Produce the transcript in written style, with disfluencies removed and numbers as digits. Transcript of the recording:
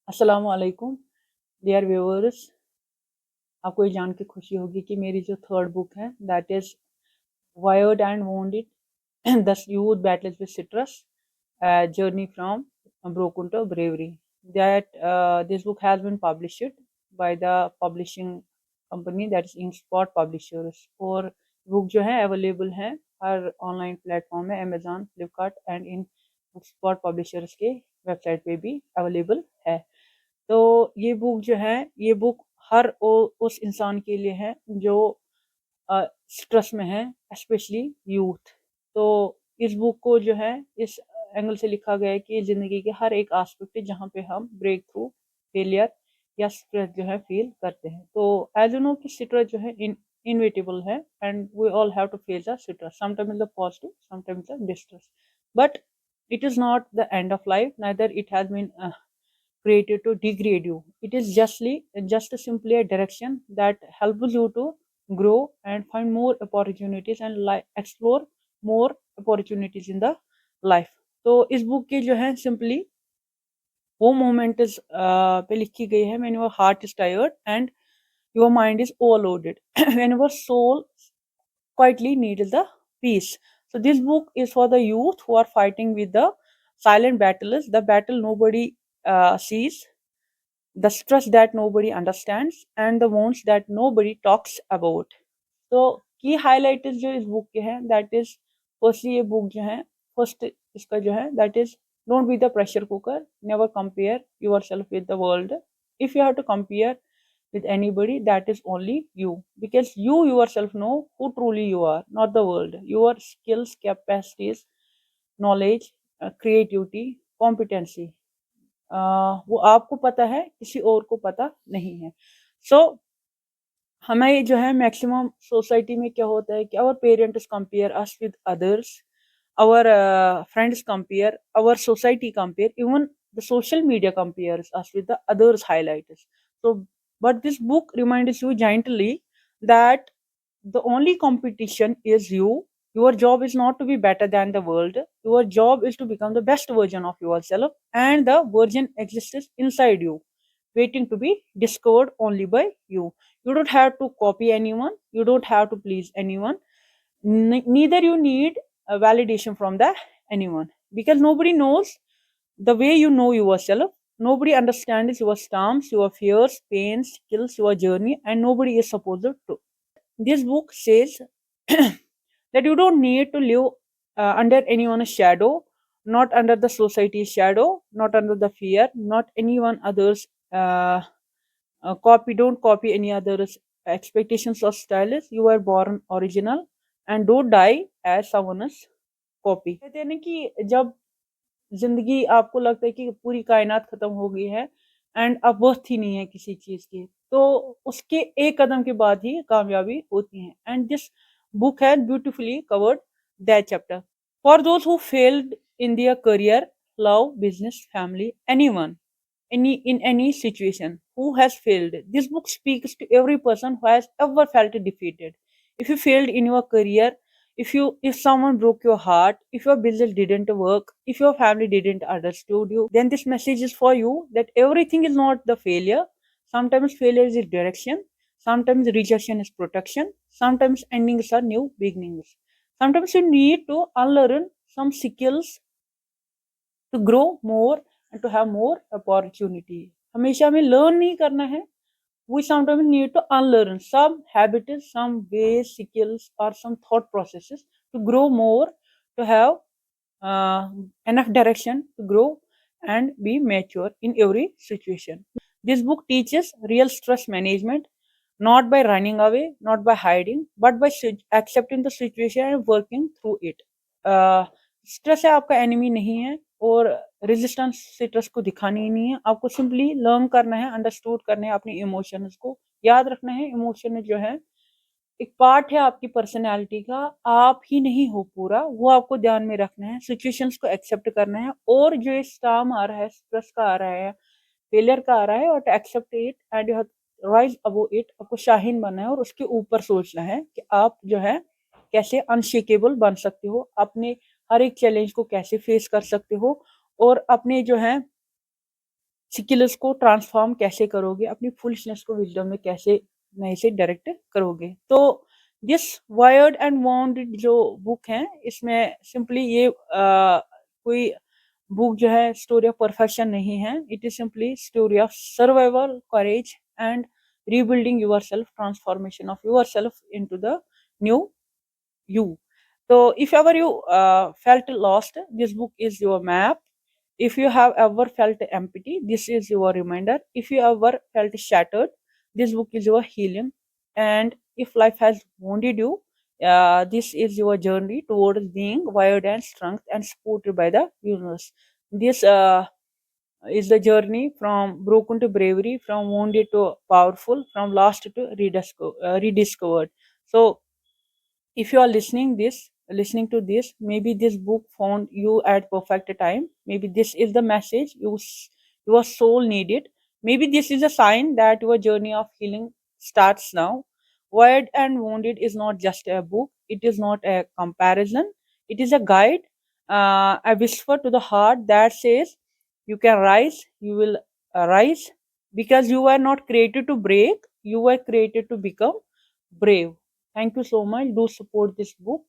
अस्सलाम वालेकुम dear viewers. आपको ये जान के खुशी होगी कि मेरी जो थर्ड बुक है that is wired and wounded the youth battles with citrus journey from broken to bravery, that this book has been published by the publishing company that is Inkspot Publishers। और book जो है available है हर online platform में, Amazon, Flipkart and Inkspot Publishers के website पे भी available है। तो ये बुक जो है, ये बुक हर उस इंसान के लिए है जो स्ट्रेस में है, स्पेशली यूथ। तो इस बुक को जो है इस एंगल से लिखा गया है कि ज़िंदगी के हर एक आस्पेक्ट है जहाँ पे हम ब्रेक थ्रू, फेलियर या स्ट्रेस जो है फील करते हैं। तो एज यू नो कि स्ट्रेस जो है इनविटेबल है and we all have to face the stress, sometimes in the positive, sometimes the distress, but it is not the end of life, neither it has been created to degrade you. It is just simply a direction that helps you to grow and find more opportunities and explore more opportunities in the life। तो इस book के जो है simply वो moment पे लिखी गई है when your heart is tired and your mind is overloaded when your soul quietly needs the peace। So this book is for the youth who are fighting with the silent battles, the battle nobody sees, the stress that nobody understands and the wounds that nobody talks about। तो की highlight जो इस book के हैं that is, firstly ये book जो है, first इसका जो है that is don't be the pressure cooker, never compare yourself with the world. If you have to compare with anybody, that is only you, because you yourself know who truly you are, not the world, your skills, capacities, knowledge, creativity, competency, वो आपको पता है, किसी और को पता नहीं है। सो हमें जो है मैक्सिमम सोसाइटी में क्या होता है कि our parents compare us with others, our friends compare, our society compare, even the social media compares us with the others highlights. So but this book reminds you gently that the only competition is you. Your job is not to be better than the world, your job is to become the best version of yourself, and the version exists inside you, waiting to be discovered only by you। You don't have to copy anyone, you don't have to please anyone, neither you need a validation from the anyone, because nobody knows the way you know yourself, nobody understands your storms, your fears, pains, skills, your journey, and nobody is supposed to। This book says that you don't need to live under anyone's shadow, not under the society's shadow, not under the fear, not anyone other's copy. Don't copy any other's expectations or styles, you are born original, and don't die as someone's copy। कहते हैं ना कि जब जिंदगी आपको लगता है कि पूरी कायनात खत्म हो गई है एंड अब वर्थ ही नहीं है किसी चीज की, तो उसके एक कदम के बाद ही कामयाबी होती है। And this book has beautifully covered that chapter for those who failed in their career, love, business, family, anyone, in any situation who has failed. This book speaks to every person who has ever felt defeated. If you failed in your career, if someone broke your heart, if your business didn't work, if your family didn't understood you, then this message is for you that everything is not the failure. Sometimes failure is direction, sometimes rejection is protection, sometimes endings are new beginnings. Sometimes you need to unlearn some skills to grow more and to have more opportunity। हमेशा हमें learn नहीं करना है, we sometimes need to unlearn some habits, some ways, skills, or some thought processes to grow more, to have uh, enough direction to grow and be mature in every situation। This book teaches real stress management, not by running away, not by hiding, but by accepting the situation and working through it। Stress है आपका enemy नहीं है, और resistance stress को दिखानी ही नहीं है, आपको सिंपली लर्न करना है, अंडरस्टूड करना है अपने इमोशंस को, याद रखना है इमोशन जो है एक पार्ट है आपकी पर्सनैलिटी का, आप ही नहीं हो पूरा, वो आपको ध्यान में रखना है, सिचुएशंस को एक्सेप्ट करना है, और जो स्टार्म आ रहा है, स्ट्रेस का आ रहा है, फेलियर का आ रहा है, और to accept it and you have rise above it. आपको शाहीन बनना है और उसके ऊपर सोचना है कि आप जो है कैसे अनशेकेबल बन सकते हो, अपने हर एक चैलेंज को कैसे फेस कर सकते हो, और अपने जो है स्किल्स को ट्रांसफॉर्म कैसे करोगे, अपनी फुलिशनेस को विजडम में कैसे नए से डायरेक्ट करोगे। तो दिस वायर्ड एंड वाउंडेड जो बुक है, इसमें सिंपली ये कोई बुक जो है स्टोरी ऑफ परफेक्शन नहीं है। It is simply story of survival, courage and rebuilding yourself, transformation of yourself into the new you. So if ever you felt lost, this book is your map. If you have ever felt empty, this is your reminder. If you ever felt shattered, this book is your healing. And if life has wounded you, this is your journey towards being wired and strength and supported by the universe. This is the journey from broken to bravery, from wounded to powerful, from lost to rediscovered. So if you are listening to this, maybe this book found you at perfect time. Maybe this is the message your soul needed. Maybe this is a sign that your journey of healing starts now. Wired and Wounded is not just a book, it is not a comparison, it is a guide, a whisper to the heart that says you can rise, you will rise, because you were not created to break, you were created to become brave. Thank you so much. Do support this book.